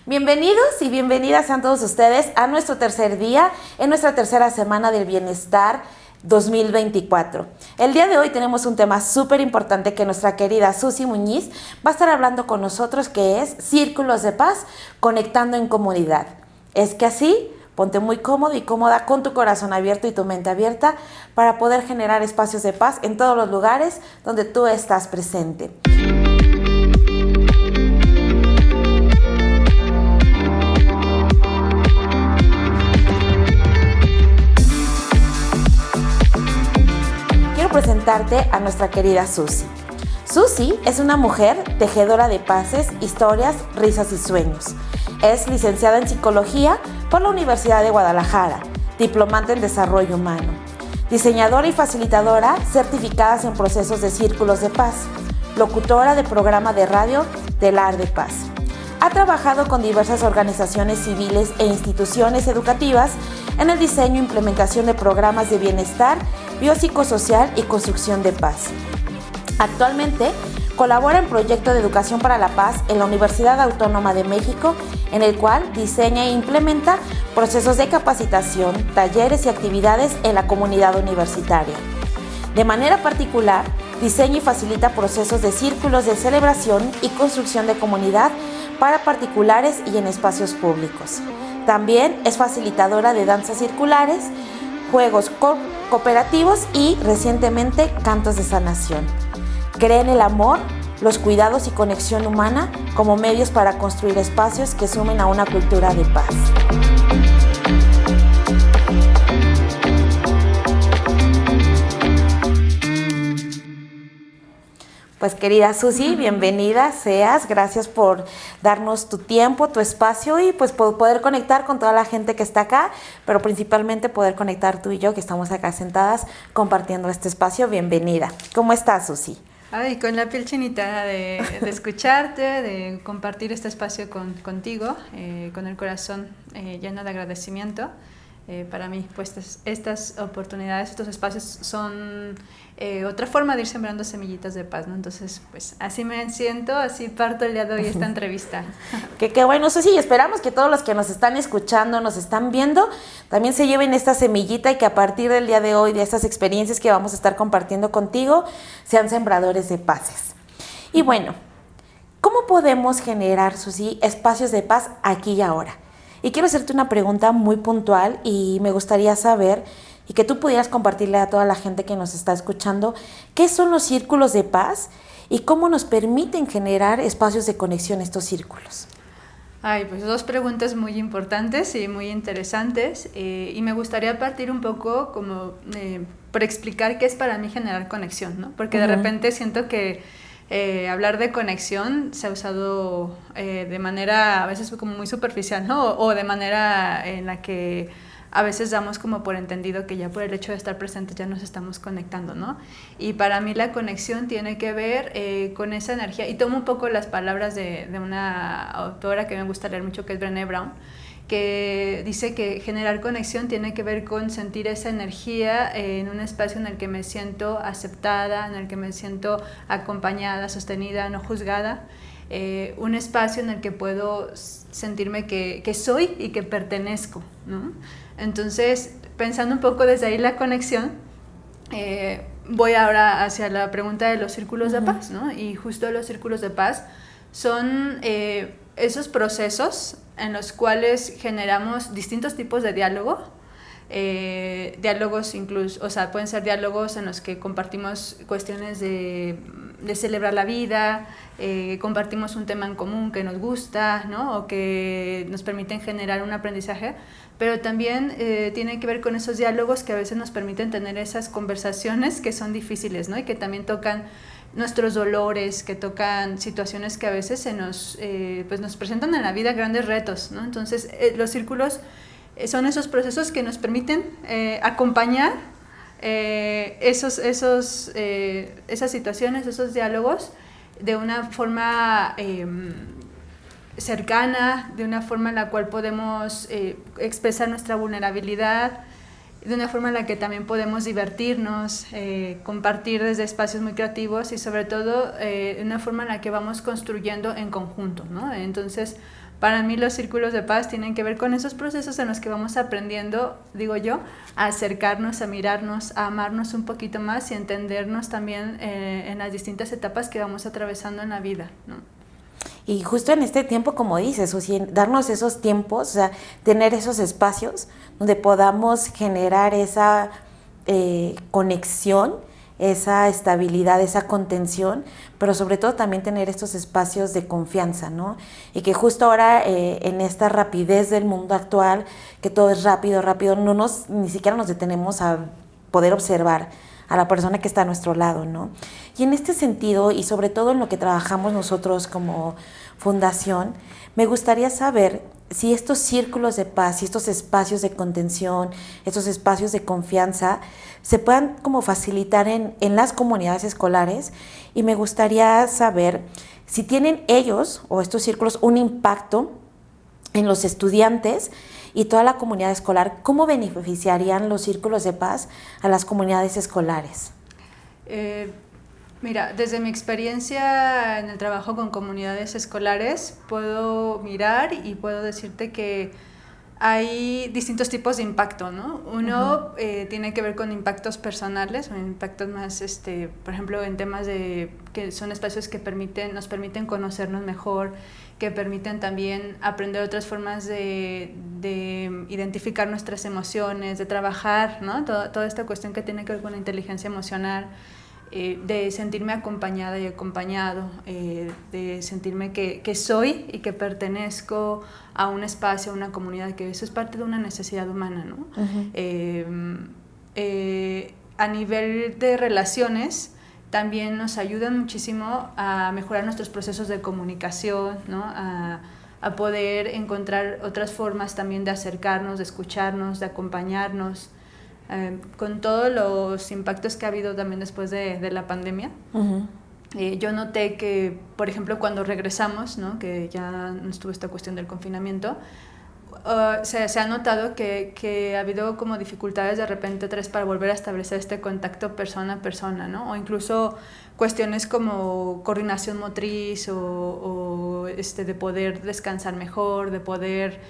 Bienvenidos y bienvenidas sean todos ustedes a nuestro tercer día, en nuestra tercera semana del bienestar 2024. El día de hoy tenemos un tema súper importante que nuestra querida Susi Muñiz va a estar hablando con nosotros, que es Círculos de Paz, conectando en comunidad. Es que así, ponte muy cómodo y cómoda con tu corazón abierto y tu mente abierta para poder generar espacios de paz en todos los lugares donde tú estás presente. Presentarte a nuestra querida Susi. Susi es una mujer tejedora de paces, historias, risas y sueños. Es licenciada en Psicología por la Universidad de Guadalajara, diplomante en Desarrollo Humano, diseñadora y facilitadora certificadas en procesos de círculos de paz, locutora de programa de radio del Ar de Paz. Ha trabajado con diversas organizaciones civiles e instituciones educativas en el diseño e implementación de programas de bienestar, biopsicosocial y construcción de paz. Actualmente colabora en proyecto de educación para la paz en la Universidad Autónoma de México, en el cual diseña e implementa procesos de capacitación, talleres y actividades en la comunidad universitaria. De manera particular, diseña y facilita procesos de círculos de celebración y construcción de comunidad para particulares y en espacios públicos. También es facilitadora de danzas circulares, juegos cooperativos y, recientemente, cantos de sanación. Cree en el amor, los cuidados y conexión humana como medios para construir espacios que sumen a una cultura de paz. Pues querida Susi, bienvenida seas, gracias por darnos tu tiempo, tu espacio y pues poder conectar con toda la gente que está acá, pero principalmente poder conectar tú y yo que estamos acá sentadas compartiendo este espacio. Bienvenida. ¿Cómo estás, Susi? Ay, con la piel chinita de escucharte, de compartir este espacio contigo, con el corazón lleno de agradecimiento. Para mí, pues estas oportunidades, estos espacios son otra forma de ir sembrando semillitas de paz, ¿no? Entonces, pues así me siento, así parto el día de hoy esta entrevista. Qué bueno, Susi, y esperamos que todos los que nos están escuchando, nos están viendo, también se lleven esta semillita y que a partir del día de hoy, de estas experiencias que vamos a estar compartiendo contigo, sean sembradores de paces. Y bueno, ¿cómo podemos generar, Susi, espacios de paz aquí y ahora? Y quiero hacerte una pregunta muy puntual y me gustaría saber y que tú pudieras compartirle a toda la gente que nos está escuchando qué son los círculos de paz y cómo nos permiten generar espacios de conexión estos círculos. Ay, pues dos preguntas muy importantes y muy interesantes y me gustaría partir un poco como por explicar qué es para mí generar conexión, ¿no? Porque de repente siento que hablar de conexión se ha usado de manera a veces como muy superficial, ¿no? O de manera en la que a veces damos como por entendido que ya por el hecho de estar presentes ya nos estamos conectando, ¿no? Y para mí la conexión tiene que ver con esa energía, y tomo un poco las palabras de una autora que me gusta leer mucho, que es Brené Brown, que dice que generar conexión tiene que ver con sentir esa energía en un espacio en el que me siento aceptada, en el que me siento acompañada, sostenida, no juzgada, un espacio en el que puedo sentirme que soy y que pertenezco, ¿no? Entonces, pensando un poco desde ahí la conexión, voy ahora hacia la pregunta de los círculos de paz, ¿no? Y justo los círculos de paz son esos procesos en los cuales generamos distintos tipos de diálogo, diálogos incluso, o sea, pueden ser diálogos en los que compartimos cuestiones de celebrar la vida, compartimos un tema en común que nos gusta, ¿no? O que nos permiten generar un aprendizaje, pero también tiene que ver con esos diálogos que a veces nos permiten tener esas conversaciones que son difíciles, ¿no? Y que también tocan nuestros dolores, que tocan situaciones que a veces pues nos presentan en la vida grandes retos, ¿no? Entonces, los círculos son esos procesos que nos permiten acompañar esas situaciones, esos diálogos de una forma cercana, de una forma en la cual podemos expresar nuestra vulnerabilidad, de una forma en la que también podemos divertirnos, compartir desde espacios muy creativos y sobre todo de una forma en la que vamos construyendo en conjunto, ¿no? Entonces, Para mí los círculos de paz tienen que ver con esos procesos en los que vamos aprendiendo, digo yo, a acercarnos, a mirarnos, a amarnos un poquito más y a entendernos también en las distintas etapas que vamos atravesando en la vida, ¿no? Y justo en este tiempo, como dices, o sea, darnos esos tiempos, o sea, tener esos espacios donde podamos generar esa conexión, esa estabilidad, esa contención, pero sobre todo también tener estos espacios de confianza, ¿no? Y que justo ahora en esta rapidez del mundo actual, que todo es rápido, ni siquiera nos detenemos a poder observar a la persona que está a nuestro lado, ¿no? Y en este sentido, y sobre todo en lo que trabajamos nosotros como fundación, me gustaría saber si estos círculos de paz, si estos espacios de contención, estos espacios de confianza, se puedan como facilitar en las comunidades escolares, y me gustaría saber si tienen ellos o estos círculos un impacto en los estudiantes y toda la comunidad escolar. ¿Cómo beneficiarían los círculos de paz a las comunidades escolares? Mira, desde mi experiencia en el trabajo con comunidades escolares, puedo mirar y puedo decirte que hay distintos tipos de impacto, ¿no? Uno tiene que ver con impactos personales, o impactos más, por ejemplo, en temas de que son espacios que nos permiten conocernos mejor, que permiten también aprender otras formas de identificar nuestras emociones, de trabajar, ¿no? Toda esta cuestión que tiene que ver con la inteligencia emocional, de sentirme acompañada y acompañado, de sentirme que soy y que pertenezco a un espacio, a una comunidad, que eso es parte de una necesidad humana, ¿no? A nivel de relaciones, también nos ayudan muchísimo a mejorar nuestros procesos de comunicación, ¿no? A poder encontrar otras formas también de acercarnos, de escucharnos, de acompañarnos. Con todos los impactos que ha habido también después de la pandemia, yo noté que, por ejemplo, cuando regresamos, ¿no? Que ya no estuvo esta cuestión del confinamiento, se ha notado que ha habido como dificultades de repente para volver a establecer este contacto persona a persona, ¿no? O incluso cuestiones como coordinación motriz o de poder descansar mejor, de poder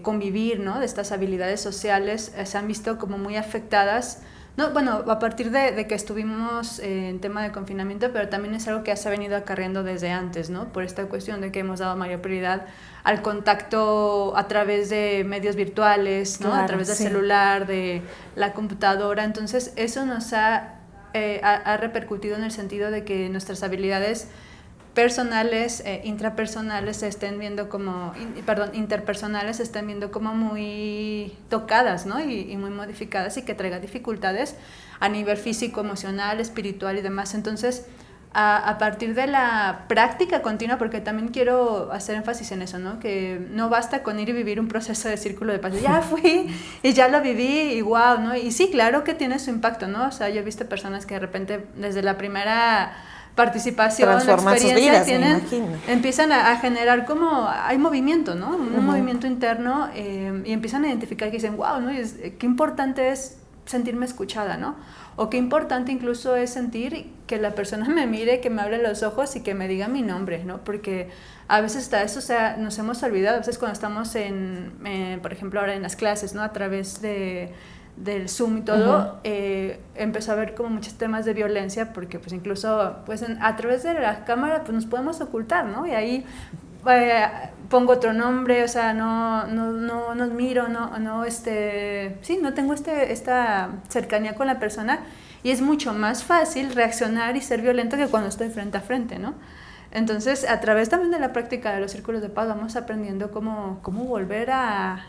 convivir, ¿no? De estas habilidades sociales se han visto como muy afectadas. No, bueno, a partir de que estuvimos en tema de confinamiento, pero también es algo que se ha venido acarreando desde antes, ¿no? Por esta cuestión de que hemos dado mayor prioridad al contacto a través de medios virtuales, ¿no? Claro, a través del celular, de la computadora. Entonces, eso nos ha repercutido en el sentido de que nuestras habilidades personales, intrapersonales se estén viendo como, interpersonales se estén viendo como muy tocadas, ¿no? Y muy modificadas, y que traiga dificultades a nivel físico, emocional, espiritual y demás. Entonces, a partir de la práctica continua, porque también quiero hacer énfasis en eso, ¿no? Que no basta con ir y vivir un proceso de círculo de paz. Ya fui y ya lo viví y wow, ¿no? Y sí, claro que tiene su impacto, ¿no? O sea, yo he visto personas que de repente desde la primera participación, experiencia, empiezan a generar como, hay movimiento, ¿no? Un movimiento interno, y empiezan a identificar que dicen, wow, ¿no? Qué importante es sentirme escuchada, ¿no? O qué importante incluso es sentir que la persona me mire, que me abra los ojos y que me diga mi nombre, ¿no? Porque a veces hasta eso, o sea, nos hemos olvidado, a veces cuando estamos por ejemplo, ahora en las clases, ¿no? A través del Zoom y todo, empezó a haber como muchos temas de violencia, porque pues incluso pues a través de la cámara pues nos podemos ocultar, ¿no? Y ahí pongo otro nombre, o sea, no miro, no tengo esta cercanía con la persona, y es mucho más fácil reaccionar y ser violento que cuando estoy frente a frente, ¿no? Entonces, a través también de la práctica de los círculos de paz vamos aprendiendo cómo volver a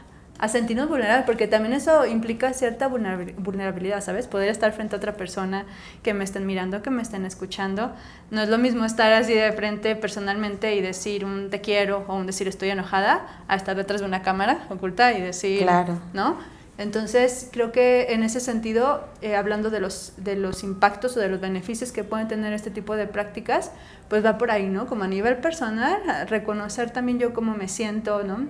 sentirnos vulnerables, porque también eso implica cierta vulnerabilidad, ¿sabes? Poder estar frente a otra persona, que me estén mirando, que me estén escuchando. No es lo mismo estar así de frente personalmente y decir un te quiero o un decir estoy enojada, a estar detrás de una cámara oculta y decir, claro, ¿no? Entonces, creo que en ese sentido, hablando de los impactos o de los beneficios que pueden tener este tipo de prácticas, pues va por ahí, ¿no? Como a nivel personal, reconocer también yo cómo me siento, ¿no?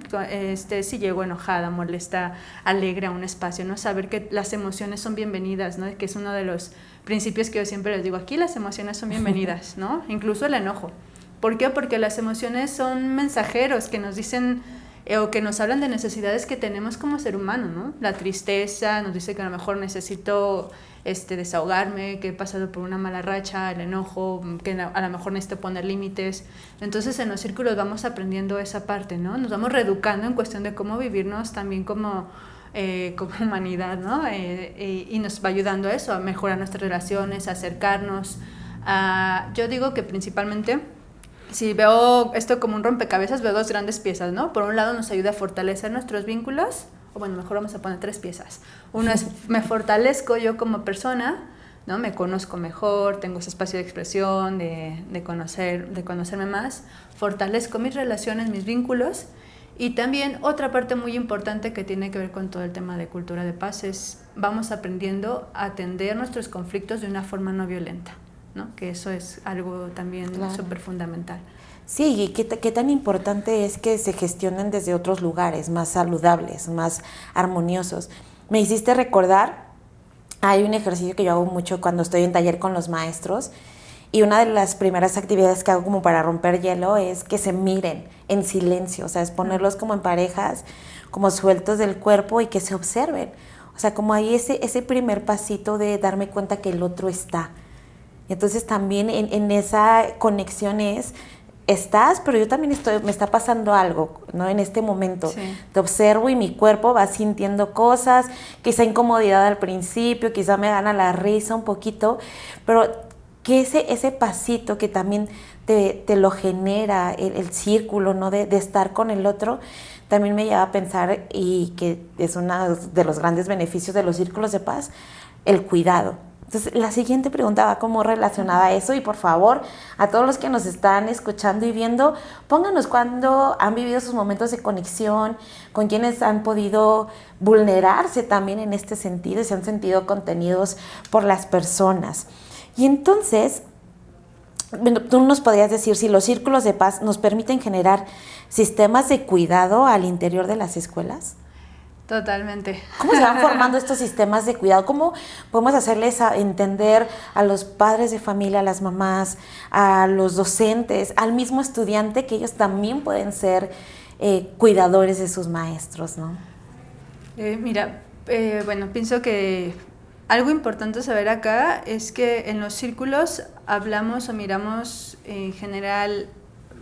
Si llego enojada, molesta, alegre a un espacio, ¿no? Saber que las emociones son bienvenidas, ¿no? Que es uno de los principios que yo siempre les digo, aquí las emociones son bienvenidas, ¿no? Incluso el enojo. ¿Por qué? Porque las emociones son mensajeros que nos dicen o que nos hablan de necesidades que tenemos como ser humano, ¿no? La tristeza nos dice que a lo mejor necesito desahogarme, que he pasado por una mala racha, el enojo, que a lo mejor necesito poner límites. Entonces en los círculos vamos aprendiendo esa parte, ¿no? Nos vamos reeducando en cuestión de cómo vivirnos también como humanidad, ¿no? Y nos va ayudando a eso, a mejorar nuestras relaciones, a acercarnos. Yo digo que principalmente, si veo esto como un rompecabezas, veo dos grandes piezas, ¿no? Por un lado nos ayuda a fortalecer nuestros vínculos, o bueno, mejor vamos a poner 3 piezas. Uno es, me fortalezco yo como persona, ¿no? Me conozco mejor, tengo ese espacio de expresión, de conocerme más, fortalezco mis relaciones, mis vínculos. Y también otra parte muy importante que tiene que ver con todo el tema de cultura de paz es, vamos aprendiendo a atender nuestros conflictos de una forma no violenta, ¿no? Que eso es algo también súper fundamental. Sí, y qué tan importante es que se gestionen desde otros lugares más saludables, más armoniosos. Me hiciste recordar, hay un ejercicio que yo hago mucho cuando estoy en taller con los maestros, y una de las primeras actividades que hago como para romper hielo es que se miren en silencio, o sea, es ponerlos como en parejas, como sueltos del cuerpo y que se observen. O sea, como hay ese primer pasito de darme cuenta que el otro está. Y entonces también en esa conexión estás, pero yo también me está pasando algo, ¿no? En este momento. Sí. Te observo y mi cuerpo va sintiendo cosas, quizá incomodidad al principio, quizá me gana la risa un poquito, pero que ese pasito que también te lo genera el círculo, ¿no? De estar con el otro, también me lleva a pensar, y que es uno de los grandes beneficios de los círculos de paz, el cuidado. Entonces, la siguiente pregunta va como relacionada a eso, y por favor, a todos los que nos están escuchando y viendo, pónganos cuándo han vivido sus momentos de conexión, con quienes han podido vulnerarse también en este sentido y se han sentido contenidos por las personas. Y entonces, bueno, tú nos podrías decir si los círculos de paz nos permiten generar sistemas de cuidado al interior de las escuelas. Totalmente. ¿Cómo se van formando estos sistemas de cuidado? ¿Cómo podemos hacerles entender a los padres de familia, a las mamás, a los docentes, al mismo estudiante, que ellos también pueden ser cuidadores de sus maestros, ¿no? Bueno, pienso que algo importante saber acá es que en los círculos hablamos o miramos en general,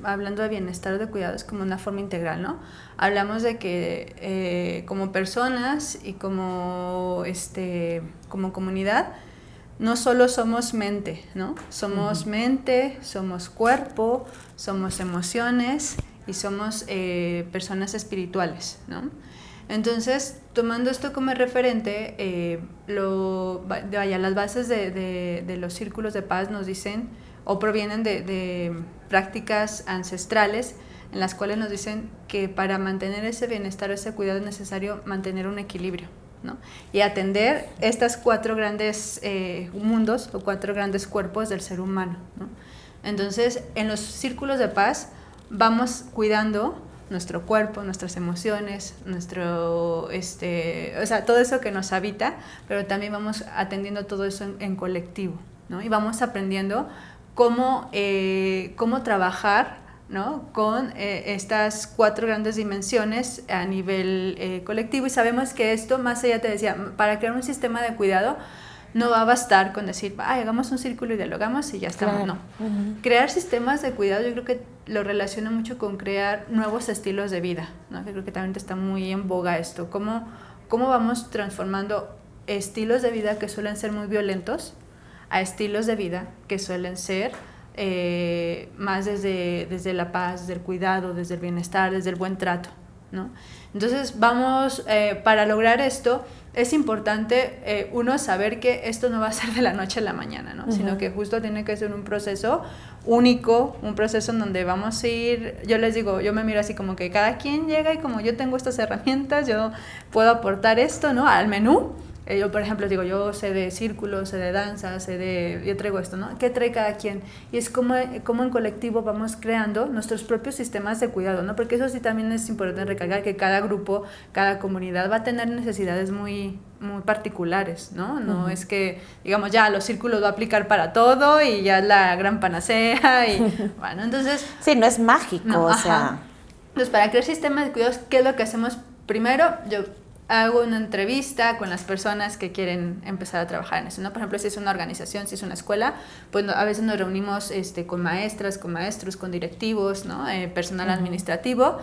hablando de bienestar o de cuidados como una forma integral, ¿no? Hablamos de que como personas y como comunidad no solo somos mente, ¿no? Somos mente, somos cuerpo, somos emociones y somos personas espirituales, ¿no? Entonces, tomando esto como referente, las bases de los círculos de paz nos dicen o provienen de prácticas ancestrales en las cuales nos dicen que para mantener ese bienestar, ese cuidado es necesario mantener un equilibrio, ¿no? Y atender estas 4 grandes mundos o 4 grandes cuerpos del ser humano, ¿no? Entonces, en los círculos de paz vamos cuidando nuestro cuerpo, nuestras emociones, todo eso que nos habita, pero también vamos atendiendo todo eso en colectivo, ¿no? Y vamos aprendiendo cómo trabajar, ¿no? Con estas 4 grandes dimensiones a nivel colectivo, y sabemos que esto, más allá te decía, para crear un sistema de cuidado no va a bastar con decir, hagamos un círculo y dialogamos y ya estamos, claro. No. Uh-huh. Crear sistemas de cuidado yo creo que lo relaciono mucho con crear nuevos estilos de vida, ¿no? Yo creo que también está muy en boga esto, cómo vamos transformando estilos de vida que suelen ser muy violentos a estilos de vida que suelen ser más desde la paz, desde el cuidado, desde el bienestar, desde el buen trato, ¿no? Entonces para lograr esto es importante uno saber que esto no va a ser de la noche a la mañana, ¿no? Uh-huh. Sino que justo tiene que ser un proceso único, un proceso en donde vamos a ir, yo les digo, yo me miro así como que cada quien llega y como yo tengo estas herramientas, yo puedo aportar esto, ¿no? Al menú. Yo, por ejemplo, digo, yo sé de círculos, sé de danza, yo traigo esto, ¿no? ¿Qué trae cada quien? Y es como en colectivo vamos creando nuestros propios sistemas de cuidado, ¿no? Porque eso sí también es importante recalcar, que cada grupo, cada comunidad va a tener necesidades muy particulares, ¿no? No es que, digamos, ya los círculos va a aplicar para todo y ya es la gran panacea y, bueno, entonces... Sí, no es mágico, no, o sea... Entonces, para crear sistemas de cuidados, ¿qué es lo que hacemos? Primero, yo hago una entrevista con las personas que quieren empezar a trabajar en eso, ¿no? Por ejemplo, si es una organización, si es una escuela, pues a veces nos reunimos con maestras, con maestros, con directivos, ¿no? Personal administrativo,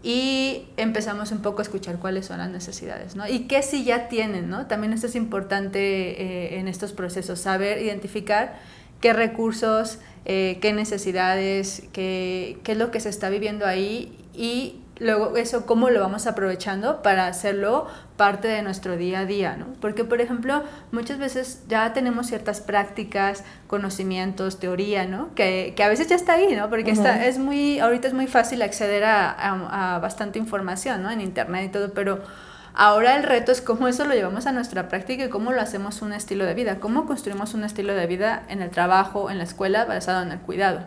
y empezamos un poco a escuchar cuáles son las necesidades, ¿no? Y qué sí ya tienen, ¿no? También esto es importante en estos procesos, saber identificar qué recursos, qué necesidades, qué es lo que se está viviendo ahí, y luego eso cómo lo vamos aprovechando para hacerlo parte de nuestro día a día, ¿no? Porque, por ejemplo, muchas veces ya tenemos ciertas prácticas, conocimientos, teoría, ¿no? Que a veces ya está ahí, ¿no? Porque ahorita es muy fácil acceder a bastante información, ¿no? En internet y todo, pero ahora el reto es cómo eso lo llevamos a nuestra práctica y cómo lo hacemos un estilo de vida, cómo construimos un estilo de vida en el trabajo, en la escuela, basado en el cuidado,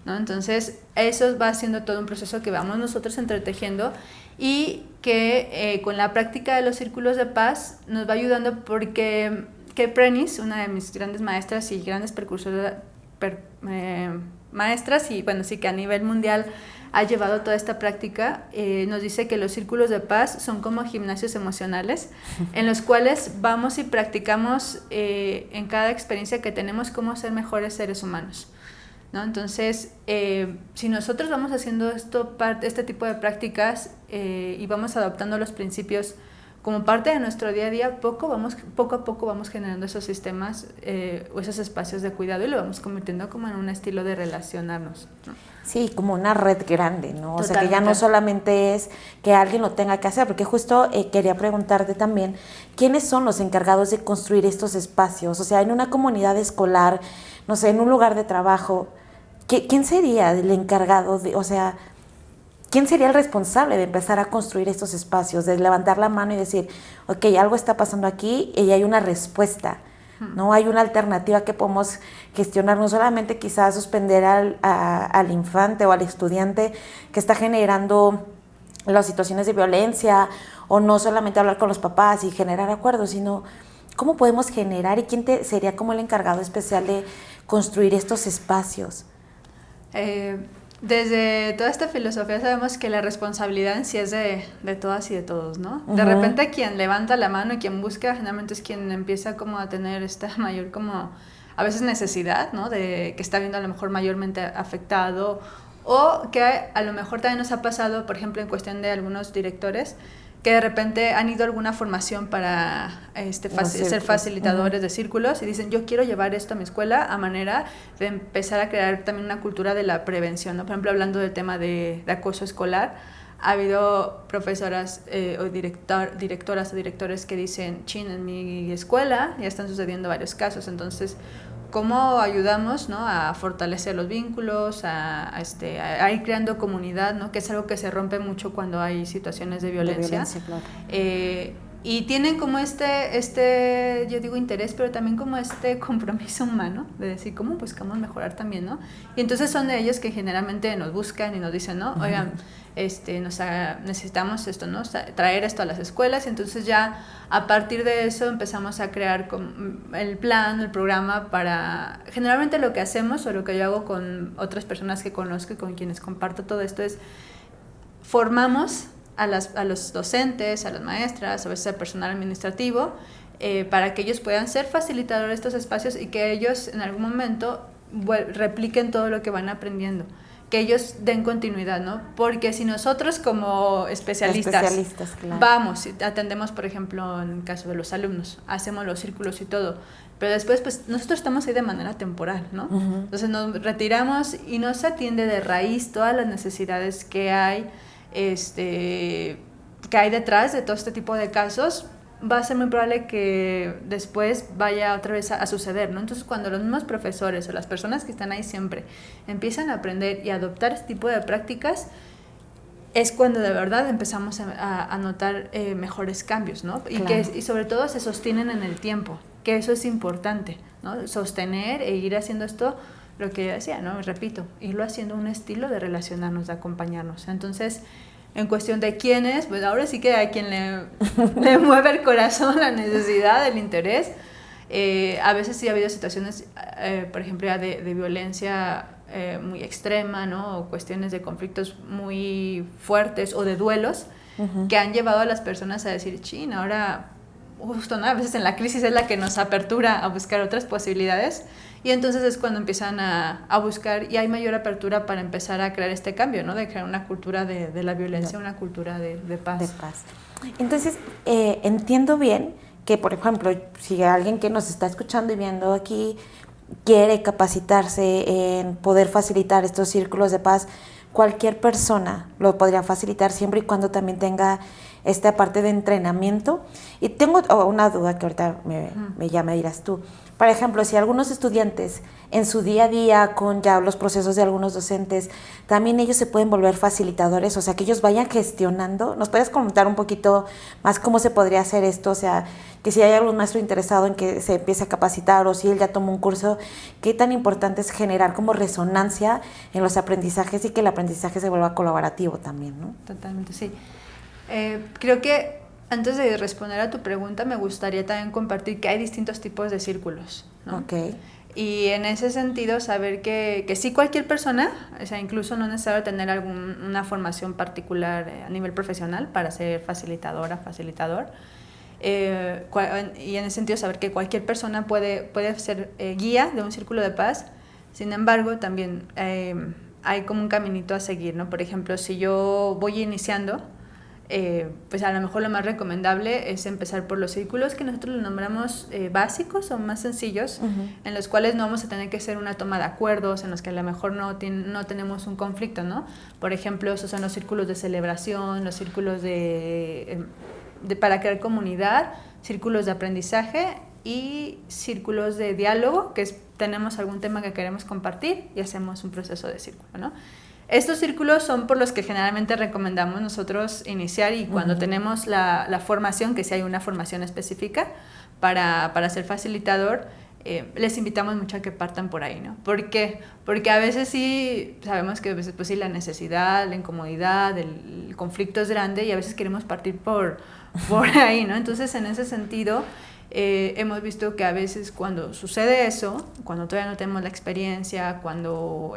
¿no? Entonces, eso va siendo todo un proceso que vamos nosotros entretejiendo y que con la práctica de los círculos de paz nos va ayudando, porque Kay Prentice, una de mis grandes maestras y grandes precursoras, maestras, y bueno, sí que a nivel mundial ha llevado toda esta práctica, nos dice que los círculos de paz son como gimnasios emocionales en los cuales vamos y practicamos en cada experiencia que tenemos cómo ser mejores seres humanos, ¿no? Entonces, si nosotros vamos haciendo este tipo de prácticas y vamos adoptando los principios como parte de nuestro día a día, poco a poco vamos generando esos sistemas o esos espacios de cuidado y lo vamos convirtiendo como en un estilo de relacionarnos, ¿no? Sí, como una red grande, ¿no? O sea, que ya no solamente es que alguien lo tenga que hacer, porque justo quería preguntarte también, ¿quiénes son los encargados de construir estos espacios? O sea, en una comunidad escolar, no sé, en un lugar de trabajo, ¿quién sería el encargado de, o sea, quién sería el responsable de empezar a construir estos espacios, de levantar la mano y decir, ok, algo está pasando aquí y hay una respuesta, ¿no? Hay una alternativa que podemos gestionar, no solamente quizás suspender al infante o al estudiante que está generando las situaciones de violencia, o no solamente hablar con los papás y generar acuerdos, sino cómo podemos generar y quién sería como el encargado especial de construir estos espacios. Desde toda esta filosofía sabemos que la responsabilidad en sí es de todas y de todos, ¿no? De repente quien levanta la mano y quien busca generalmente es quien empieza como a tener esta mayor como a veces necesidad, ¿no? De que está viendo a lo mejor mayormente afectado, o que a lo mejor también nos ha pasado, por ejemplo, en cuestión de algunos directores que de repente han ido a alguna formación para ser facilitadores de círculos y dicen, yo quiero llevar esto a mi escuela a manera de empezar a crear también una cultura de la prevención, ¿no? Por ejemplo, hablando del tema de acoso escolar, ha habido profesoras o directoras o directores que dicen, en mi escuela ya están sucediendo varios casos, entonces cómo ayudamos, ¿no? A fortalecer los vínculos, a ir creando comunidad, ¿no? Que es algo que se rompe mucho cuando hay situaciones de violencia. Claro. Y tienen como yo digo interés, pero también como compromiso humano de decir cómo buscamos mejorar también, ¿no? Y entonces son de ellos que generalmente nos buscan y nos dicen, ¿no? Oigan, necesitamos esto, ¿no? Traer esto a las escuelas, y entonces ya a partir de eso empezamos a crear el plan, el programa para... Generalmente lo que hacemos, o lo que yo hago con otras personas que conozco y con quienes comparto todo esto, es formamos a los docentes, a las maestras, a veces al personal administrativo, para que ellos puedan ser facilitadores de estos espacios y que ellos en algún momento repliquen todo lo que van aprendiendo, que ellos den continuidad, ¿no? Porque si nosotros como especialistas claro, vamos y atendemos, por ejemplo, en el caso de los alumnos, hacemos los círculos y todo, pero después pues nosotros estamos ahí de manera temporal, ¿no? Entonces nos retiramos y no se atiende de raíz todas las necesidades que hay detrás de todo este tipo de casos. Va a ser muy probable que después vaya otra vez a suceder, ¿no? Entonces, cuando los mismos profesores o las personas que están ahí siempre empiezan a aprender y a adoptar este tipo de prácticas, es cuando de verdad empezamos a notar mejores cambios, ¿no? Y, claro. y sobre todo se sostienen en el tiempo, que eso es importante, ¿no? Sostener e ir haciendo esto, lo que yo decía, ¿no? Repito, irlo haciendo un estilo de relacionarnos, de acompañarnos. Entonces, en cuestión de quiénes, pues ahora sí que hay quien le mueve el corazón, la necesidad, el interés. A veces sí ha habido situaciones, por ejemplo, ya de violencia muy extrema, ¿no? O cuestiones de conflictos muy fuertes o de duelos que han llevado a las personas a decir, chin, ahora justo, ¿no? A veces en la crisis es la que nos apertura a buscar otras posibilidades y entonces es cuando empiezan a buscar y hay mayor apertura para empezar a crear este cambio, ¿no? De crear una cultura de la violencia, una cultura de paz. De paz. Entonces, entiendo bien que, por ejemplo, si alguien que nos está escuchando y viendo aquí quiere capacitarse en poder facilitar estos círculos de paz, cualquier persona lo podría facilitar siempre y cuando también tenga esta parte de entrenamiento. Y tengo una duda que ahorita me dirás tú. Por ejemplo, si algunos estudiantes en su día a día con ya los procesos de algunos docentes, también ellos se pueden volver facilitadores, o sea, que ellos vayan gestionando. ¿Nos puedes comentar un poquito más cómo se podría hacer esto? O sea, que si hay algún maestro interesado en que se empiece a capacitar o si él ya tomó un curso, ¿qué tan importante es generar como resonancia en los aprendizajes y que el aprendizaje se vuelva colaborativo también, ¿no? Totalmente, sí. Creo que antes de responder a tu pregunta me gustaría también compartir que hay distintos tipos de círculos, ¿no? Okay. Y en ese sentido saber que sí cualquier persona, o sea, incluso no es necesario tener una formación particular a nivel profesional para ser facilitadora, facilitador, y en ese sentido saber que cualquier persona puede ser guía de un círculo de paz. Sin embargo, también hay como un caminito a seguir, ¿no? Por ejemplo, si yo voy iniciando, pues a lo mejor lo más recomendable es empezar por los círculos que nosotros le nombramos básicos o más sencillos, en los cuales no vamos a tener que hacer una toma de acuerdos, en los que a lo mejor no tenemos un conflicto, ¿no? Por ejemplo, esos son los círculos de celebración, los círculos para crear comunidad, círculos de aprendizaje y círculos de diálogo, que tenemos algún tema que queremos compartir y hacemos un proceso de círculo, ¿no? Estos círculos son por los que generalmente recomendamos nosotros iniciar y cuando tenemos la formación, que si hay una formación específica para ser facilitador, les invitamos mucho a que partan por ahí, ¿no? ¿Por qué? Porque a veces sí sabemos que a veces pues sí la necesidad, la incomodidad, el conflicto es grande y a veces queremos partir por ahí, ¿no? Entonces en ese sentido hemos visto que a veces cuando sucede eso, cuando todavía no tenemos la experiencia, cuando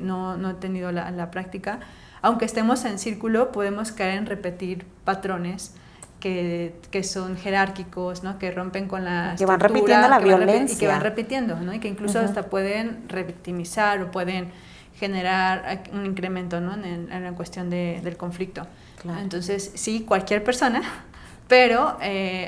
no he tenido la práctica, aunque estemos en círculo, podemos caer en repetir patrones que son jerárquicos, ¿no? Que rompen con la que van repitiendo la violencia. Y que van repitiendo, ¿no? Y que incluso hasta pueden revictimizar o pueden generar un incremento, ¿no? en la cuestión del conflicto. Claro. Entonces, sí, cualquier persona, pero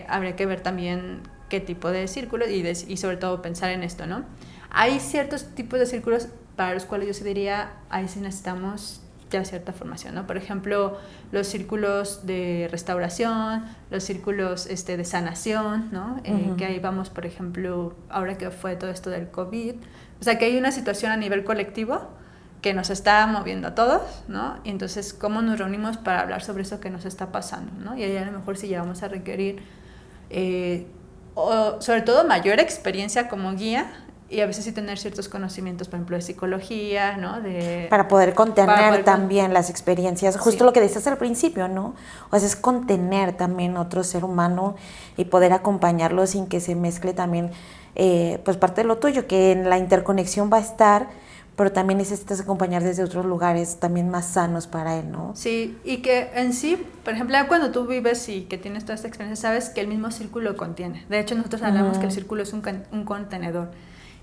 habría que ver también qué tipo de círculos y sobre todo pensar en esto, ¿no? Hay ciertos tipos de círculos para los cuales yo sí diría, ahí sí necesitamos ya cierta formación, ¿no? Por ejemplo, los círculos de restauración, los círculos de sanación, ¿no? Que ahí vamos, por ejemplo, ahora que fue todo esto del COVID, o sea, que hay una situación a nivel colectivo que nos está moviendo a todos, ¿no? Y entonces, ¿cómo nos reunimos para hablar sobre eso que nos está pasando, ¿no? Y ahí a lo mejor sí ya vamos a requerir, sobre todo, mayor experiencia como guía y a veces sí tener ciertos conocimientos, por ejemplo, de psicología, ¿no? Para poder contener también las experiencias, justo lo que decías al principio, ¿no? O sea, es contener también otro ser humano y poder acompañarlo sin que se mezcle también, pues parte de lo tuyo, que en la interconexión va a estar, pero también necesitas acompañar desde otros lugares también más sanos para él, ¿no? Sí, y que en sí, por ejemplo, cuando tú vives y que tienes toda esta experiencia, sabes que el mismo círculo contiene. De hecho, nosotros hablamos que el círculo es un contenedor.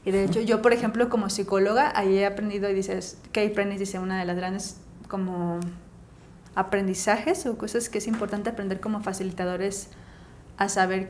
Y de hecho, yo, por ejemplo, como psicóloga, ahí he aprendido, y dices, Kay Prentice dice, una de las grandes como aprendizajes o cosas que es importante aprender como facilitadores, a saber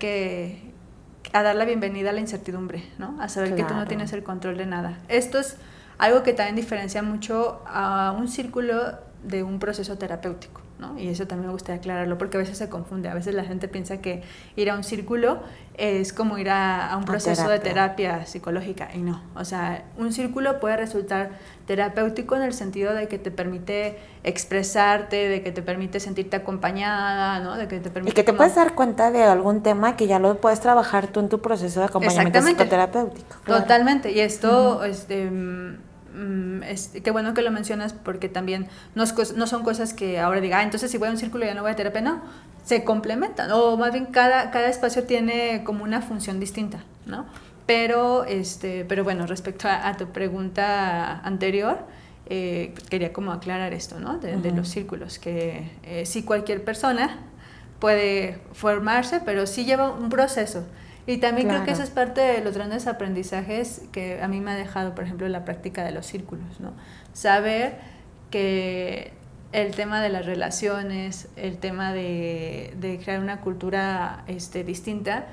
a dar la bienvenida a la incertidumbre, ¿no? A saber que tú no tienes el control de nada. Esto es algo que también diferencia mucho a un círculo de un proceso terapéutico, ¿no? Y eso también me gustaría aclararlo porque a veces se confunde, a veces la gente piensa que ir a un círculo es como ir a un proceso de terapia psicológica y no, o sea, un círculo puede resultar terapéutico en el sentido de que te permite expresarte, de que te permite sentirte acompañada, ¿no? De que te permite y que te puedes dar cuenta de algún tema que ya lo puedes trabajar tú en tu proceso de acompañamiento psicoterapéutico. Claro. Totalmente, y esto qué bueno que lo mencionas porque también no son cosas que ahora diga, entonces si voy a un círculo ya no voy a terapia, no, se complementan, o más bien cada espacio tiene como una función distinta, ¿no? Pero bueno, respecto a tu pregunta anterior, quería como aclarar esto, ¿no? De los círculos, que sí cualquier persona puede formarse, pero sí lleva un proceso. Y también creo que eso es parte de los grandes aprendizajes que a mí me ha dejado, por ejemplo, la práctica de los círculos, ¿no? Saber que el tema de las relaciones, el tema de crear una cultura distinta,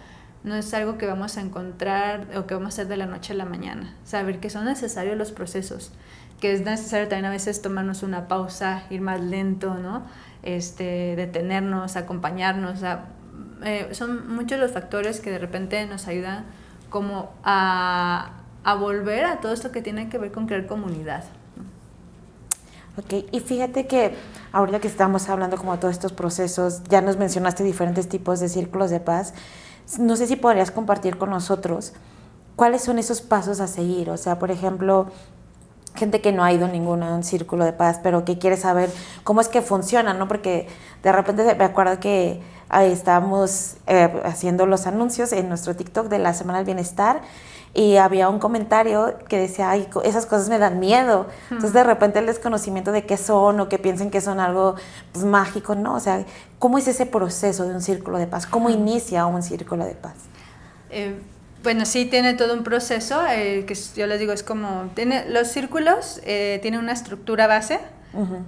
no es algo que vamos a encontrar o que vamos a hacer de la noche a la mañana. Saber que son necesarios los procesos, que es necesario también a veces tomarnos una pausa, ir más lento, ¿no? Detenernos, acompañarnos, son muchos los factores que de repente nos ayudan como a volver a todo esto que tiene que ver con crear comunidad. Ok, y fíjate que ahorita que estamos hablando como de todos estos procesos, ya nos mencionaste diferentes tipos de círculos de paz, no sé si podrías compartir con nosotros cuáles son esos pasos a seguir, o sea, por ejemplo, gente que no ha ido a un círculo de paz, pero que quiere saber cómo es que funciona, ¿no? Porque de repente me acuerdo que estábamos haciendo los anuncios en nuestro TikTok de la Semana del Bienestar y había un comentario que decía, ay, esas cosas me dan miedo. Entonces, de repente el desconocimiento de qué son o que piensen que son algo pues, mágico, ¿no? O sea, ¿cómo es ese proceso de un círculo de paz? ¿Cómo inicia un círculo de paz? Bueno, sí tiene todo un proceso, que yo les digo, es como, los círculos tienen una estructura base,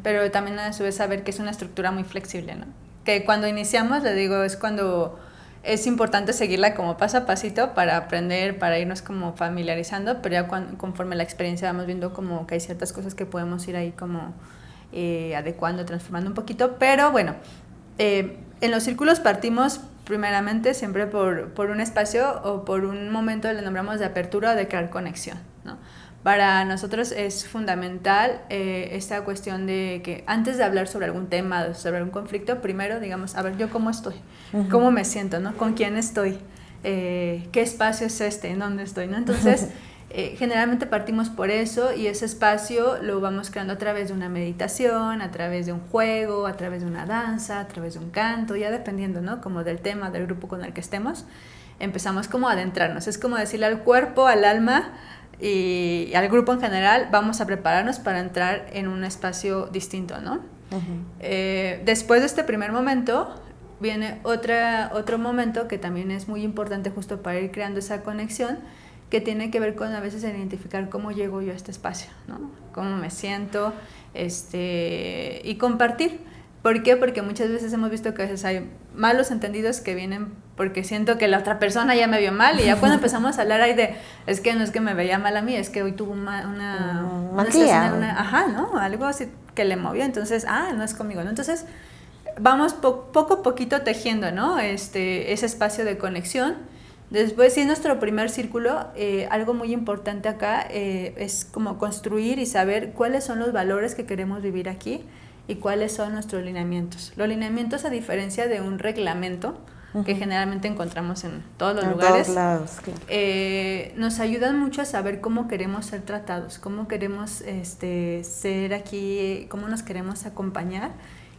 pero también a su vez saber que es una estructura muy flexible, ¿no? Que cuando iniciamos, les digo, es cuando es importante seguirla como paso a pasito para aprender, para irnos como familiarizando, pero ya conforme la experiencia vamos viendo como que hay ciertas cosas que podemos ir ahí como adecuando, transformando un poquito, pero bueno, en los círculos partimos primeramente siempre por un espacio o por un momento le nombramos de apertura o de crear conexión, ¿no? Para nosotros es fundamental esta cuestión de que antes de hablar sobre algún tema, sobre algún conflicto, primero digamos, a ver, ¿yo cómo estoy? ¿Cómo me siento? ¿No? ¿Con quién estoy? ¿Qué espacio es este? ¿En dónde estoy? ¿No? Entonces, generalmente partimos por eso y ese espacio lo vamos creando a través de una meditación, a través de un juego, a través de una danza, a través de un canto, ya dependiendo, ¿no? Como del tema, del grupo con el que estemos, empezamos como a adentrarnos. Es como decirle al cuerpo, al alma y al grupo en general, vamos a prepararnos para entrar en un espacio distinto, ¿no? Después de este primer momento viene otro momento que también es muy importante justo para ir creando esa conexión, que tiene que ver con a veces identificar cómo llego yo a este espacio, ¿no? Cómo me siento, y compartir. ¿Por qué? Porque muchas veces hemos visto que a veces hay malos entendidos que vienen porque siento que la otra persona ya me vio mal y ya cuando empezamos a hablar ahí de, es que no es que me veía mal a mí, es que hoy tuvo una situación, ajá, ¿no? Algo así que le movió, entonces, no es conmigo, ¿no? Entonces, vamos poco a poquito tejiendo, ¿no? Ese espacio de conexión. Después, si es nuestro primer círculo, algo muy importante acá es como construir y saber cuáles son los valores que queremos vivir aquí y cuáles son nuestros lineamientos. Los lineamientos, a diferencia de un reglamento, que generalmente encontramos en todos los lugares, todos lados, claro. Nos ayudan mucho a saber cómo queremos ser tratados, cómo queremos ser aquí, cómo nos queremos acompañar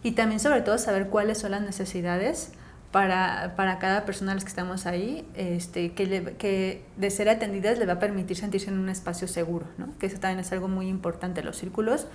y también sobre todo saber cuáles son las necesidades para cada persona a las que estamos ahí, que de ser atendidas le va a permitir sentirse en un espacio seguro, ¿no? Que eso también es algo muy importante. Los círculos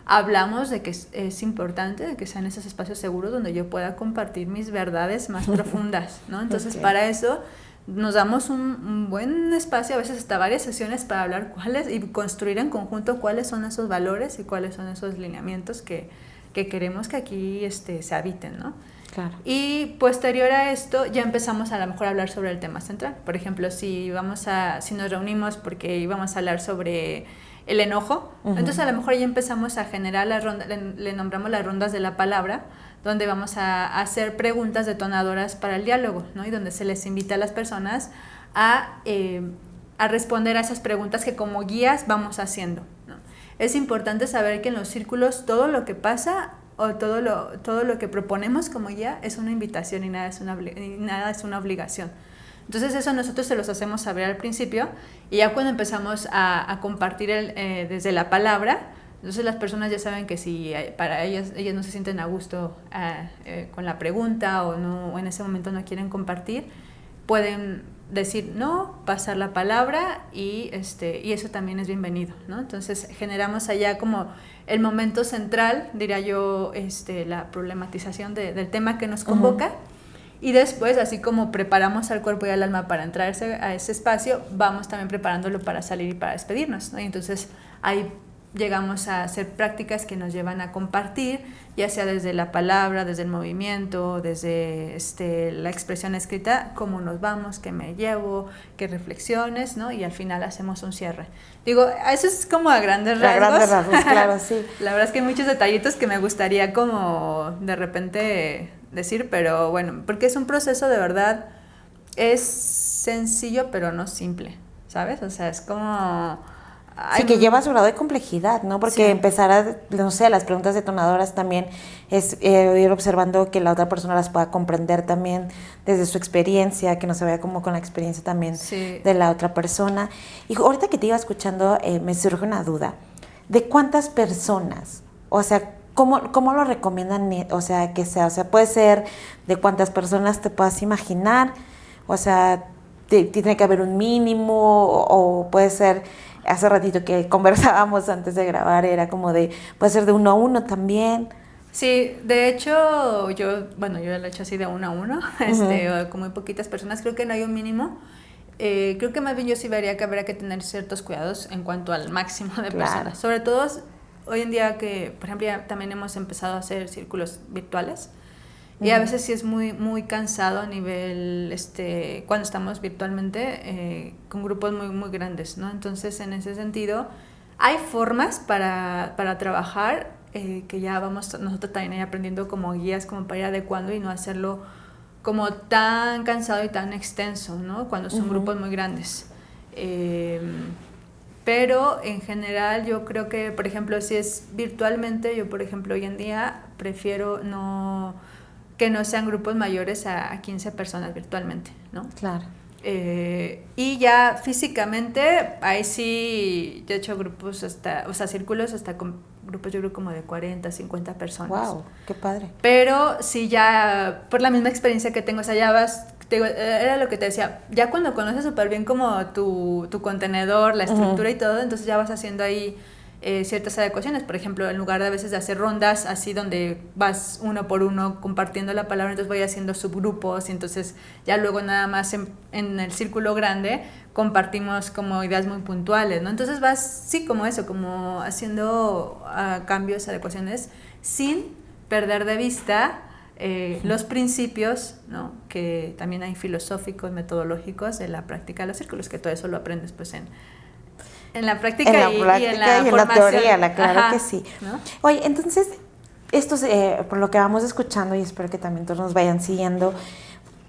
hablamos de que es importante de que sean esos espacios seguros donde yo pueda compartir mis verdades más profundas, ¿no? Entonces, para eso nos damos un buen espacio, a veces hasta varias sesiones para hablar cuáles y construir en conjunto cuáles son esos valores y cuáles son esos lineamientos que queremos que aquí se habiten, ¿no? Claro. Y posterior a esto ya empezamos a lo mejor a hablar sobre el tema central. Por ejemplo, si nos reunimos porque íbamos a hablar sobre el enojo. Entonces a lo mejor ya empezamos a generar la ronda, le nombramos las rondas de la palabra, donde vamos a hacer preguntas detonadoras para el diálogo, ¿no? Y donde se les invita a las personas a responder a esas preguntas que como guías vamos haciendo, ¿no? Es importante saber que en los círculos todo lo que pasa o todo lo que proponemos como guía es una invitación y nada es una obligación. Entonces eso nosotros se los hacemos saber al principio, y ya cuando empezamos a compartir desde la palabra, entonces las personas ya saben que si para ellas no se sienten a gusto con la pregunta o en ese momento no quieren compartir, pueden decir no, pasar la palabra y eso también es bienvenido, ¿no? Entonces generamos allá como el momento central, diría yo, la problematización del tema que nos convoca. Y después, así como preparamos al cuerpo y al alma para entrar a ese espacio, vamos también preparándolo para salir y para despedirnos, ¿no? Y entonces ahí llegamos a hacer prácticas que nos llevan a compartir, ya sea desde la palabra, desde el movimiento, desde la expresión escrita, cómo nos vamos, qué me llevo, qué reflexiones, ¿no? Y al final hacemos un cierre. Digo, eso es como a grandes rasgos. A grandes rasgos, claro, sí. La verdad es que hay muchos detallitos que me gustaría como de repente decir, pero bueno, porque es un proceso de verdad, es sencillo pero no simple, ¿sabes? O sea, es como... Sí, que lleva su grado de complejidad, ¿no? Porque empezar no sé, las preguntas detonadoras también es ir observando que la otra persona las pueda comprender también desde su experiencia, que no se vaya como con la experiencia también de la otra persona. Y ahorita que te iba escuchando, me surge una duda. ¿De cuántas personas? O sea, ¿cómo lo recomiendan? O sea, que sea, o sea, puede ser de cuántas personas te puedas imaginar, o sea, tiene que haber un mínimo, o puede ser... Hace ratito que conversábamos antes de grabar, era como puede ser de 1 a 1 también. Sí, de hecho, yo lo he hecho así de 1 a 1, con muy poquitas personas, creo que no hay un mínimo. Creo que más bien yo sí vería que habría que tener ciertos cuidados en cuanto al máximo de personas. Sobre todo hoy en día que, por ejemplo, ya también hemos empezado a hacer círculos virtuales. Y a veces sí es muy, muy cansado a nivel, cuando estamos virtualmente con grupos muy, muy grandes, ¿no? Entonces, en ese sentido, hay formas para trabajar que ya vamos nosotros también aprendiendo como guías, como para ir adecuando y no hacerlo como tan cansado y tan extenso, ¿no? Cuando son grupos muy grandes. Pero en general yo creo que, por ejemplo, si es virtualmente, yo por ejemplo hoy en día prefiero que no sean grupos mayores a 15 personas virtualmente, ¿no? Claro. Y ya físicamente, ahí sí, yo he hecho grupos círculos hasta con grupos yo creo como de 40, 50 personas. ¡Wow! ¡Qué padre! Pero sí ya, por la misma experiencia que tengo, o sea, ya vas, era lo que te decía, ya cuando conoces súper bien como tu contenedor, la estructura y todo, entonces ya vas haciendo ahí ciertas adecuaciones. Por ejemplo, en lugar de a veces de hacer rondas así donde vas uno por uno compartiendo la palabra, entonces voy haciendo subgrupos y entonces ya luego nada más en el círculo grande compartimos como ideas muy puntuales, ¿no? Entonces vas, sí, como eso, como haciendo cambios, adecuaciones sin perder de vista los principios, ¿no? Que también hay filosóficos, metodológicos de la práctica de los círculos, que todo eso lo aprendes pues en la práctica, y en la teoría, claro. Ajá, que sí. ¿No? Oye, entonces, esto por lo que vamos escuchando, y espero que también todos nos vayan siguiendo,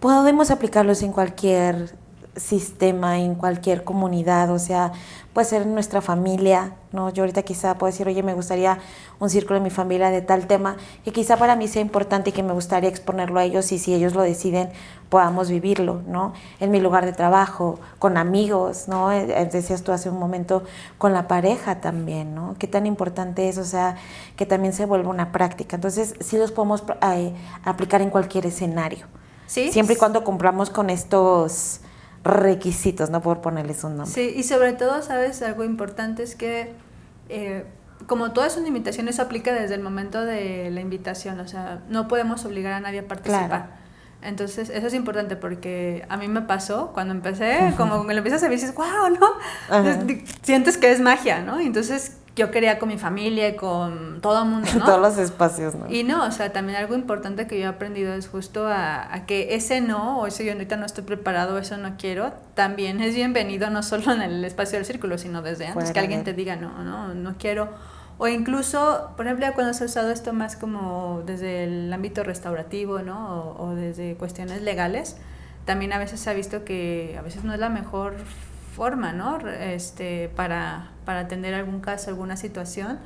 podemos aplicarlos en cualquier sistema, en cualquier comunidad, o sea, puede ser en nuestra familia, ¿no? Yo ahorita quizá puedo decir, oye, me gustaría un círculo en mi familia de tal tema, que quizá para mí sea importante y que me gustaría exponerlo a ellos, y si ellos lo deciden, podamos vivirlo, ¿no? En mi lugar de trabajo, con amigos, ¿no? Decías tú hace un momento, con la pareja también, ¿no? Qué tan importante es, o sea, que también se vuelva una práctica. Entonces, sí los podemos aplicar en cualquier escenario. ¿Sí? Siempre y cuando cumplamos con estos requisitos, no por ponerles un nombre. Sí, y sobre todo, ¿sabes? Algo importante es que como todo es una invitación, eso aplica desde el momento de la invitación, o sea, no podemos obligar a nadie a participar. Claro. Entonces, eso es importante porque a mí me pasó cuando empecé, como que lo empiezas a ver y dices, wow, ¿no? Sientes que es magia, ¿no? Y entonces, yo quería con mi familia y con todo el mundo, ¿no? Todos los espacios, ¿no? Y no, o sea, también algo importante que yo he aprendido es justo a que ese no, o ese yo ahorita no estoy preparado, eso no quiero, también es bienvenido no solo en el espacio del círculo, sino desde antes, que alguien te diga no quiero. O incluso, por ejemplo, cuando se ha usado esto más como desde el ámbito restaurativo, ¿no? O desde cuestiones legales, también a veces se ha visto que a veces no es la mejor forma, ¿no? Para atender algún caso, alguna situación,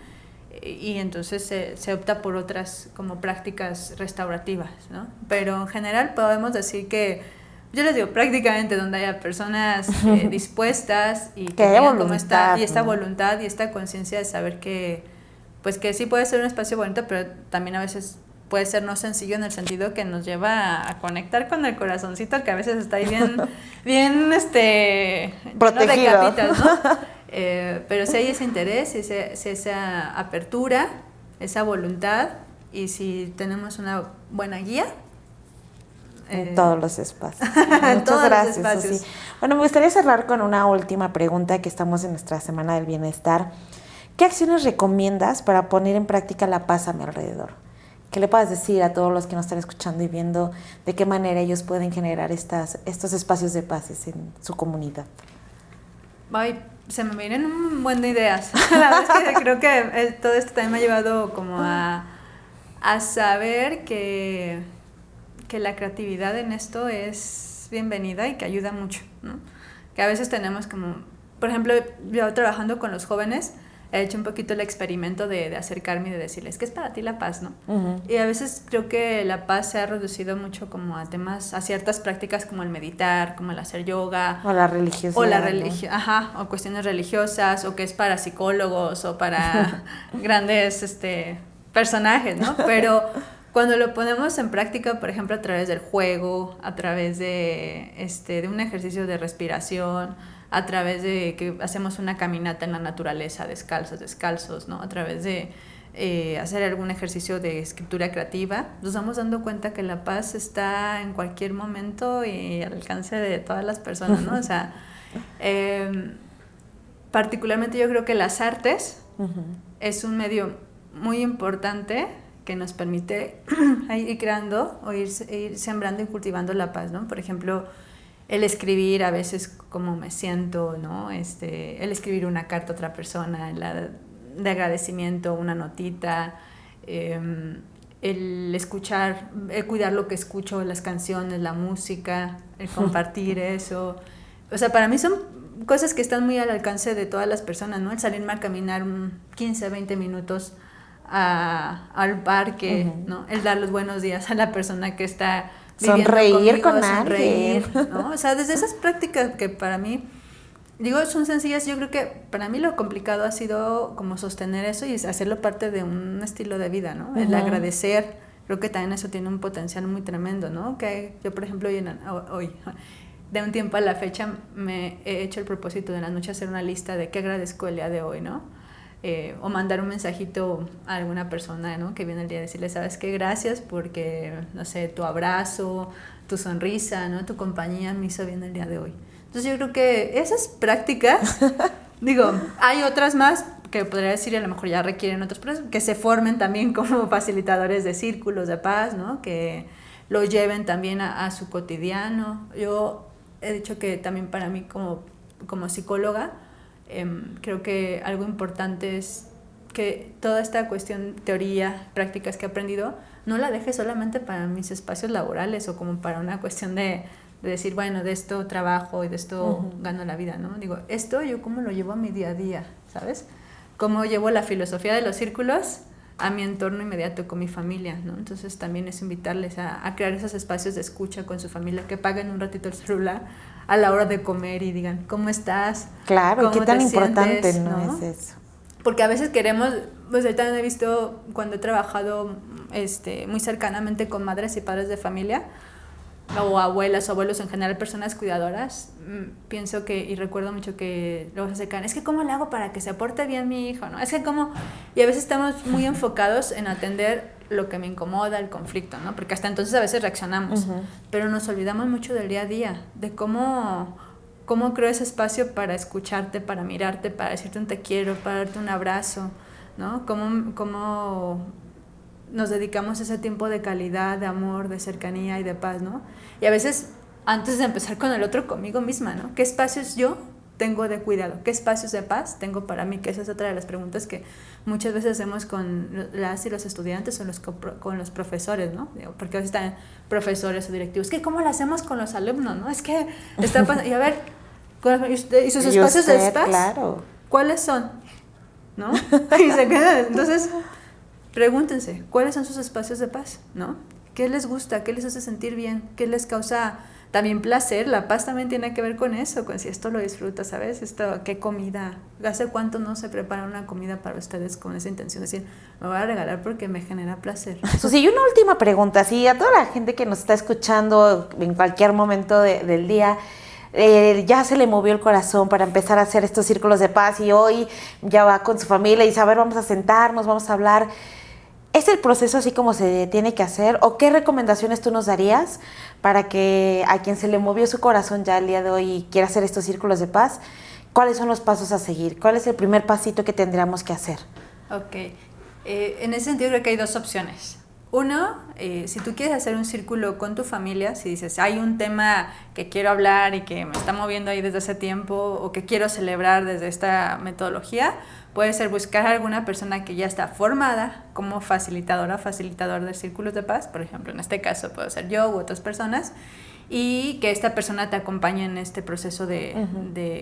y entonces se opta por otras como prácticas restaurativas, ¿no? Pero en general podemos decir que, yo les digo, prácticamente donde haya personas dispuestas y que haya tengan voluntad, como esta ¿no? voluntad y esta conciencia de saber que, pues que sí puede ser un espacio bonito, pero también a veces puede ser no sencillo en el sentido que nos lleva a conectar con el corazoncito, que a veces está ahí bien protegido, lleno de capitas, ¿no? Pero si hay ese interés, si esa apertura, esa voluntad, y si tenemos una buena guía, en todos los espacios. En Muchas todos gracias, los espacios. Susi. Bueno, me gustaría cerrar con una última pregunta, que estamos en nuestra Semana del Bienestar. ¿Qué acciones recomiendas para poner en práctica la paz a mi alrededor? ¿Qué le puedes decir a todos los que nos están escuchando y viendo de qué manera ellos pueden generar estos espacios de paz en su comunidad? Ay, se me vienen un buen de ideas. La verdad es que creo que todo esto también me ha llevado como a saber que la creatividad en esto es bienvenida y que ayuda mucho, ¿no? Que a veces tenemos como, por ejemplo, yo trabajando con los jóvenes, he hecho un poquito el experimento de acercarme y de decirles, ¿qué es para ti la paz, no? Uh-huh. Y a veces creo que la paz se ha reducido mucho como a temas, a ciertas prácticas como el meditar, como el hacer yoga. O la religiosidad. O la o cuestiones religiosas, o que es para psicólogos, o para grandes personajes, ¿no? Pero cuando lo ponemos en práctica, por ejemplo, a través del juego, a través de un ejercicio de respiración, a través de que hacemos una caminata en la naturaleza, descalzos, ¿no? A través de hacer algún ejercicio de escritura creativa, nos vamos dando cuenta que la paz está en cualquier momento y al alcance de todas las personas, ¿no? O sea, particularmente yo creo que las artes es un medio muy importante que nos permite ir creando o ir sembrando y cultivando la paz, ¿no? Por ejemplo, el escribir a veces cómo me siento, ¿no? El escribir una carta a otra persona, de agradecimiento, una notita, el escuchar, el cuidar lo que escucho, las canciones, la música, el compartir eso. O sea, para mí son cosas que están muy al alcance de todas las personas, ¿no? El salirme a caminar 15, 20 minutos al parque, ¿no? El dar los buenos días a la persona que está sonreír conmigo, con alguien, ¿no? O sea, desde esas prácticas que para mí, digo, son sencillas, yo creo que para mí lo complicado ha sido como sostener eso y hacerlo parte de un estilo de vida, ¿no? El agradecer, creo que también eso tiene un potencial muy tremendo, ¿no? Que yo, por ejemplo, hoy de un tiempo a la fecha, me he hecho el propósito de la noche hacer una lista de qué agradezco el día de hoy, ¿no? O mandar un mensajito a alguna persona, ¿no? Que viene el día, decirle, ¿sabes qué? Gracias porque, no sé, tu abrazo, tu sonrisa, ¿no? Tu compañía me hizo bien el día de hoy. Entonces yo creo que esas prácticas, digo, hay otras más que podría decir, a lo mejor ya requieren otros procesos, que se formen también como facilitadores de círculos de paz, ¿no? Que lo lleven también a su cotidiano. Yo he dicho que también para mí como psicóloga, creo que algo importante es que toda esta cuestión, teoría, prácticas que he aprendido, no la deje solamente para mis espacios laborales o como para una cuestión de decir, bueno, de esto trabajo y de esto gano la vida, ¿no? Digo, esto yo cómo lo llevo a mi día a día, ¿sabes? Cómo llevo la filosofía de los círculos a mi entorno inmediato con mi familia, ¿no? Entonces también es invitarles a crear esos espacios de escucha con su familia, que paguen un ratito el celular a la hora de comer y digan, ¿cómo estás? Claro, qué tan importante sientes, ¿no? Es eso. Porque a veces queremos, pues yo también he visto cuando he trabajado muy cercanamente con madres y padres de familia, o abuelas o abuelos en general, personas cuidadoras, pienso que, y recuerdo mucho que luego se acercan, es que ¿cómo le hago para que se aporte bien mi hijo? ¿No? Es que ¿cómo? Y a veces estamos muy enfocados en atender lo que me incomoda, el conflicto, ¿no? Porque hasta entonces a veces reaccionamos, pero nos olvidamos mucho del día a día, de cómo cómo creo ese espacio para escucharte, para mirarte, para decirte un te quiero, para darte un abrazo, ¿no? Cómo nos dedicamos ese tiempo de calidad, de amor, de cercanía y de paz, ¿no? Y a veces, antes de empezar con el otro, conmigo misma, ¿no? ¿Qué espacios yo tengo de cuidado? ¿Qué espacios de paz tengo para mí? Que esa es otra de las preguntas que muchas veces hacemos con las y los estudiantes o con los profesores, ¿no? Porque a veces están profesores o directivos, ¿cómo lo hacemos con los alumnos, no? Es que está pasando, y a ver, ¿y sus espacios de paz? Claro. ¿Cuáles son? ¿No? Y se quedan, entonces, pregúntense, ¿cuáles son sus espacios de paz? ¿No? ¿Qué les gusta? ¿Qué les hace sentir bien? ¿Qué les causa también placer? La paz también tiene que ver con eso, con si esto lo disfrutas, ¿sabes? ¿Qué comida? ¿Hace cuánto no se prepara una comida para ustedes con esa intención de decir, me voy a regalar porque me genera placer? Susi, y una última pregunta, sí, a toda la gente que nos está escuchando en cualquier momento del día, ya se le movió el corazón para empezar a hacer estos círculos de paz y hoy ya va con su familia y dice, a ver, vamos a sentarnos, vamos a hablar. ¿Es el proceso así como se tiene que hacer? ¿O qué recomendaciones tú nos darías para que a quien se le movió su corazón ya el día de hoy y quiera hacer estos círculos de paz, cuáles son los pasos a seguir? ¿Cuál es el primer pasito que tendríamos que hacer? Ok, en ese sentido creo que hay dos opciones. Uno, si tú quieres hacer un círculo con tu familia, si dices, hay un tema que quiero hablar y que me está moviendo ahí desde hace tiempo o que quiero celebrar desde esta metodología, puede ser buscar a alguna persona que ya está formada como facilitador de círculos de paz, por ejemplo, en este caso puedo ser yo u otras personas, y que esta persona te acompañe en este proceso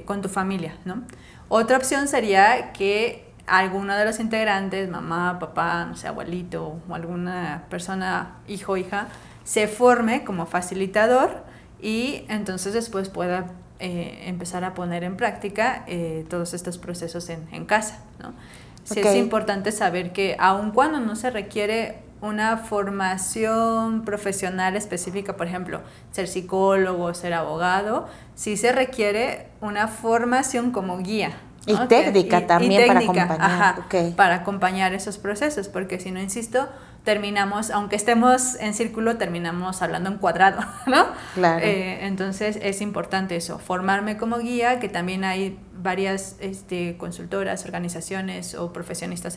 con tu familia, ¿no? Otra opción sería que alguno de los integrantes, mamá, papá, no sé, abuelito o alguna persona, hijo o hija, se forme como facilitador y entonces después pueda empezar a poner en práctica todos estos procesos en casa, ¿no? Sí, es importante saber que aun cuando no se requiere una formación profesional específica, por ejemplo, ser psicólogo, ser abogado, sí se requiere una formación como guía, ¿no? Y técnica también para acompañar. Ajá, para acompañar esos procesos, porque si no, insisto, terminamos, aunque estemos en círculo, terminamos hablando en cuadrado, ¿no? Claro. Entonces es importante eso, formarme como guía, que también hay varias consultoras, organizaciones o profesionistas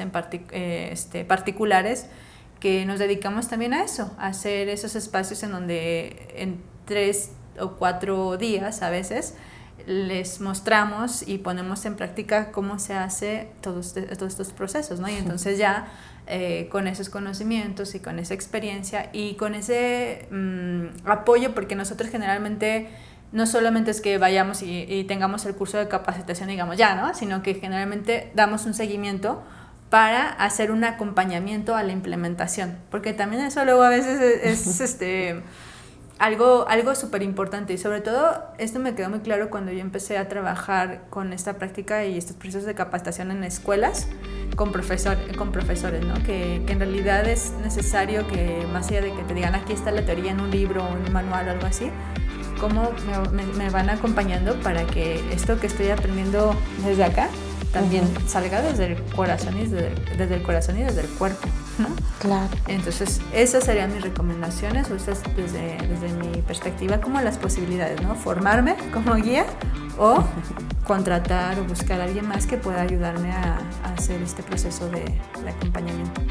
particulares que nos dedicamos también a eso, a hacer esos espacios en donde en 3 o 4 días a veces les mostramos y ponemos en práctica cómo se hace todos estos procesos, ¿no? Y entonces ya con esos conocimientos y con esa experiencia y con ese apoyo, porque nosotros generalmente no solamente es que vayamos y tengamos el curso de capacitación, digamos ya, ¿no? Sino que generalmente damos un seguimiento para hacer un acompañamiento a la implementación, porque también eso luego a veces es algo súper importante, y sobre todo esto me quedó muy claro cuando yo empecé a trabajar con esta práctica y estos procesos de capacitación en escuelas con profesores, ¿no? Que en realidad es necesario que más allá de que te digan aquí está la teoría en un libro o en un manual o algo así, cómo me van acompañando para que esto que estoy aprendiendo desde acá también salga desde el corazón y desde el cuerpo, ¿no? Claro. Entonces, esas serían mis recomendaciones, o esas desde mi perspectiva, como las posibilidades, ¿no? Formarme como guía o contratar o buscar a alguien más que pueda ayudarme a hacer este proceso de acompañamiento.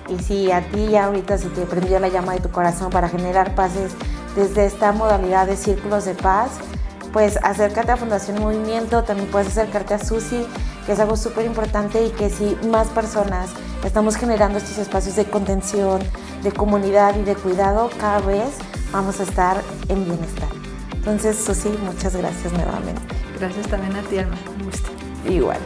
Y si a ti ya ahorita se te prendió la llama de tu corazón para generar paces desde esta modalidad de círculos de paz, pues acércate a Fundación Movimiento, también puedes acercarte a Susi, que es algo súper importante, y que si más personas estamos generando estos espacios de contención, de comunidad y de cuidado, cada vez vamos a estar en bienestar. Entonces, Susi, muchas gracias nuevamente. Gracias también a ti, Alma, un gusto. Igual.